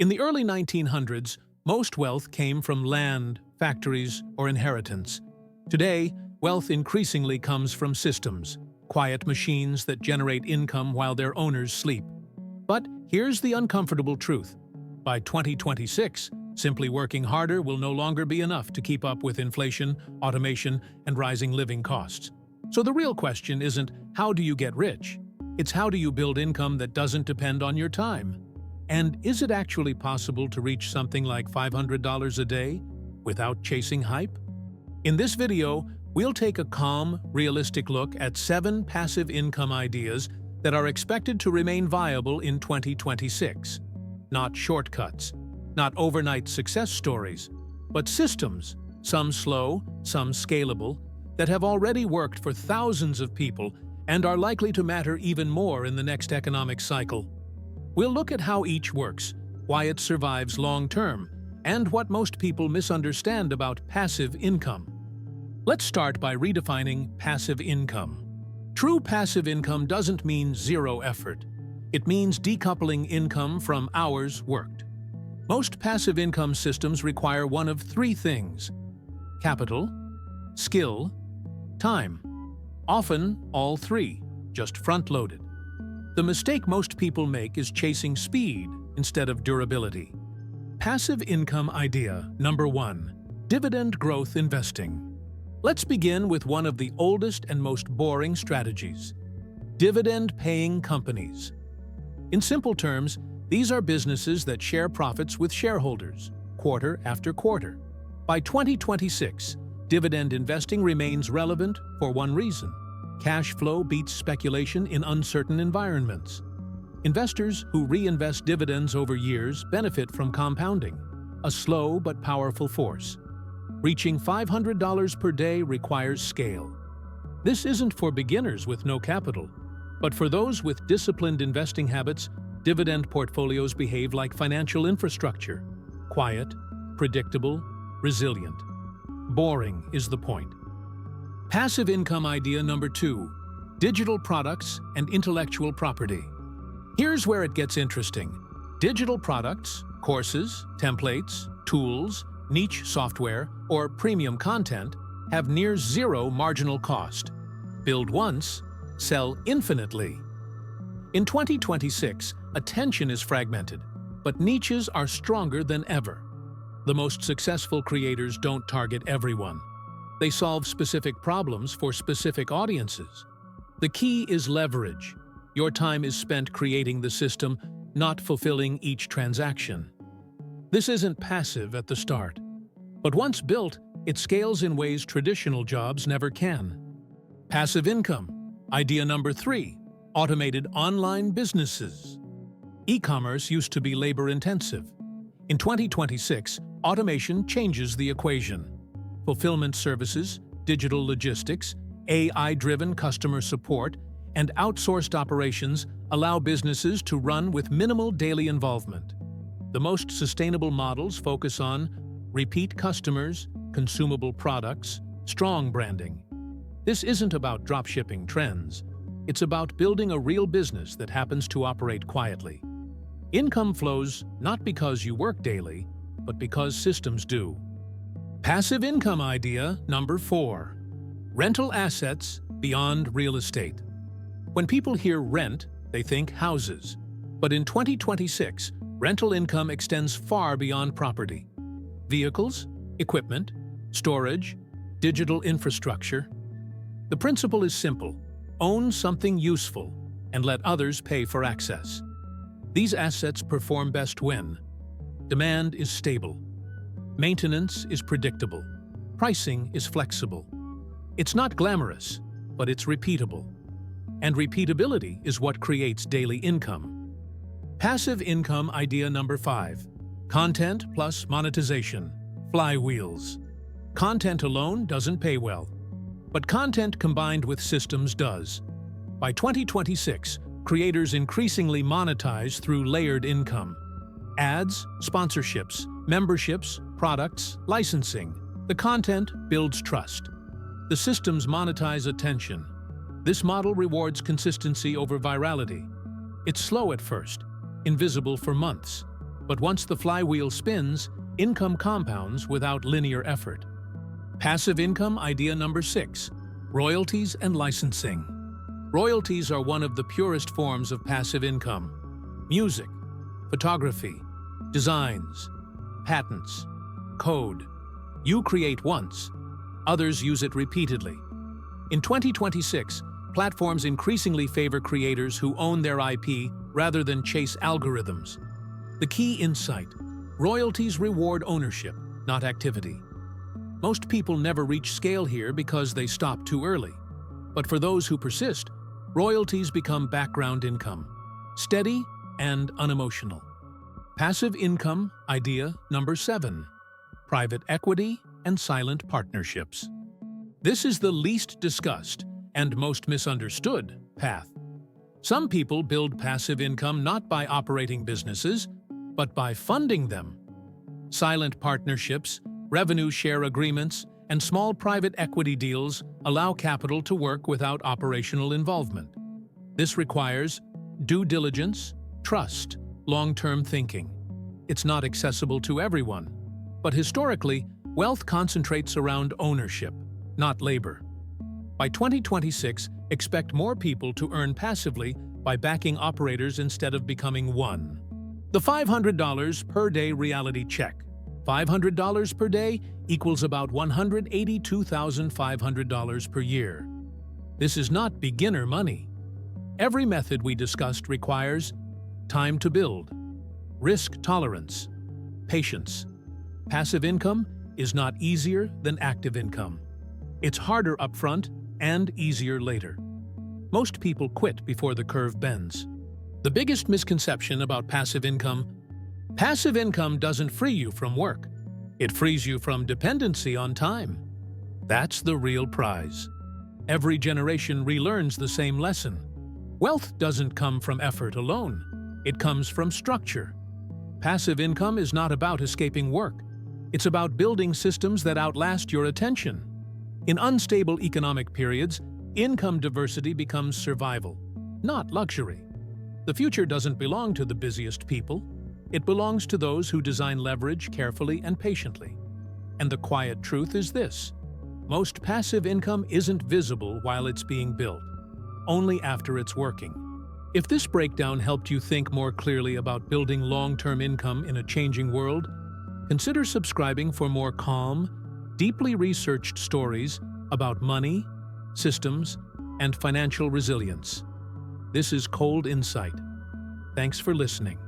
In the early 1900s, most wealth came from land, factories, or inheritance. Today, wealth increasingly comes from systems, quiet machines that generate income while their owners sleep. But here's the uncomfortable truth. By 2026, simply working harder will no longer be enough to keep up with inflation, automation, and rising living costs. So the real question isn't, how do you get rich? It's how do you build income that doesn't depend on your time? And is it actually possible to reach something like $500 a day without chasing hype? In this video, we'll take a calm, realistic look at 7 passive income ideas that are expected to remain viable in 2026. Not shortcuts, not overnight success stories, but systems, some slow, some scalable, that have already worked for thousands of people and are likely to matter even more in the next economic cycle. We'll look at how each works, why it survives long-term, and what most people misunderstand about passive income. Let's start by redefining passive income. True passive income doesn't mean zero effort. It means decoupling income from hours worked. Most passive income systems require one of 3 things: capital, skill, time. Often, all 3, just front-loaded. The mistake most people make is chasing speed instead of durability. Passive income idea number 1: dividend growth investing. Let's begin with one of the oldest and most boring strategies: dividend-paying companies. In simple terms, these are businesses that share profits with shareholders, quarter after quarter. By 2026, dividend investing remains relevant for one reason: cash flow beats speculation in uncertain environments. Investors who reinvest dividends over years benefit from compounding, a slow but powerful force. Reaching $500 per day requires scale. This isn't for beginners with no capital, but for those with disciplined investing habits. Dividend portfolios behave like financial infrastructure: quiet, predictable, resilient. Boring is the point. Passive income idea number 2: digital products and intellectual property. Here's where it gets interesting. Digital products, courses, templates, tools, niche software, or premium content have near zero marginal cost. Build once, sell infinitely. In 2026, attention is fragmented, but niches are stronger than ever. The most successful creators don't target everyone. They solve specific problems for specific audiences. The key is leverage. Your time is spent creating the system, not fulfilling each transaction. This isn't passive at the start, but once built, it scales in ways traditional jobs never can. Passive income. Idea number 3: automated online businesses. E-commerce used to be labor-intensive. In 2026, automation changes the equation. Fulfillment services, digital logistics, AI-driven customer support, and outsourced operations allow businesses to run with minimal daily involvement. The most sustainable models focus on repeat customers, consumable products, strong branding. This isn't about dropshipping trends. It's about building a real business that happens to operate quietly. Income flows not because you work daily, but because systems do. Passive income idea number 4: rental assets beyond real estate. When people hear rent, they think houses. But in 2026, rental income extends far beyond property. Vehicles, equipment, storage, digital infrastructure. The principle is simple: own something useful and let others pay for access. These assets perform best when demand is stable, maintenance is predictable, pricing is flexible. It's not glamorous, but it's repeatable. And repeatability is what creates daily income. Passive income idea number 5: content plus monetization, flywheels. Content alone doesn't pay well, but content combined with systems does. By 2026, creators increasingly monetize through layered income. Ads, sponsorships, memberships, products, licensing. The content builds trust. The systems monetize attention. This model rewards consistency over virality. It's slow at first, invisible for months, But once the flywheel spins, income compounds without linear effort. Passive income idea number 6, royalties and licensing. Royalties are one of the purest forms of passive income. Music, photography, designs, patents, code. You create once, others use it repeatedly. In 2026, platforms increasingly favor creators who own their IP rather than chase algorithms. The key insight: royalties reward ownership, not activity. Most people never reach scale here because they stop too early. But for those who persist, royalties become background income, steady and unemotional. Passive income idea number 7, private equity and silent partnerships. This is the least discussed and most misunderstood path. Some people build passive income not by operating businesses, but by funding them. Silent partnerships, revenue share agreements, and small private equity deals allow capital to work without operational involvement. This requires due diligence, trust, long-term thinking. It's not accessible to everyone, but historically, wealth concentrates around ownership, not labor. By 2026, expect more people to earn passively by backing operators instead of becoming one. The $500 per day reality check. $500 per day equals about $182,500 per year. This is not beginner money. Every method we discussed requires time to build, risk tolerance, patience. Passive income is not easier than active income. It's harder upfront and easier later. Most people quit before the curve bends. The biggest misconception about passive income: passive income doesn't free you from work. It frees you from dependency on time. That's the real prize. Every generation relearns the same lesson. Wealth doesn't come from effort alone. It comes from structure. Passive income is not about escaping work. It's about building systems that outlast your attention. In unstable economic periods, income diversity becomes survival, not luxury. The future doesn't belong to the busiest people. It belongs to those who design leverage carefully and patiently. And the quiet truth is this: most passive income isn't visible while it's being built, only after it's working. If this breakdown helped you think more clearly about building long-term income in a changing world, consider subscribing for more calm, deeply researched stories about money, systems, and financial resilience. This is Cold Insight. Thanks for listening.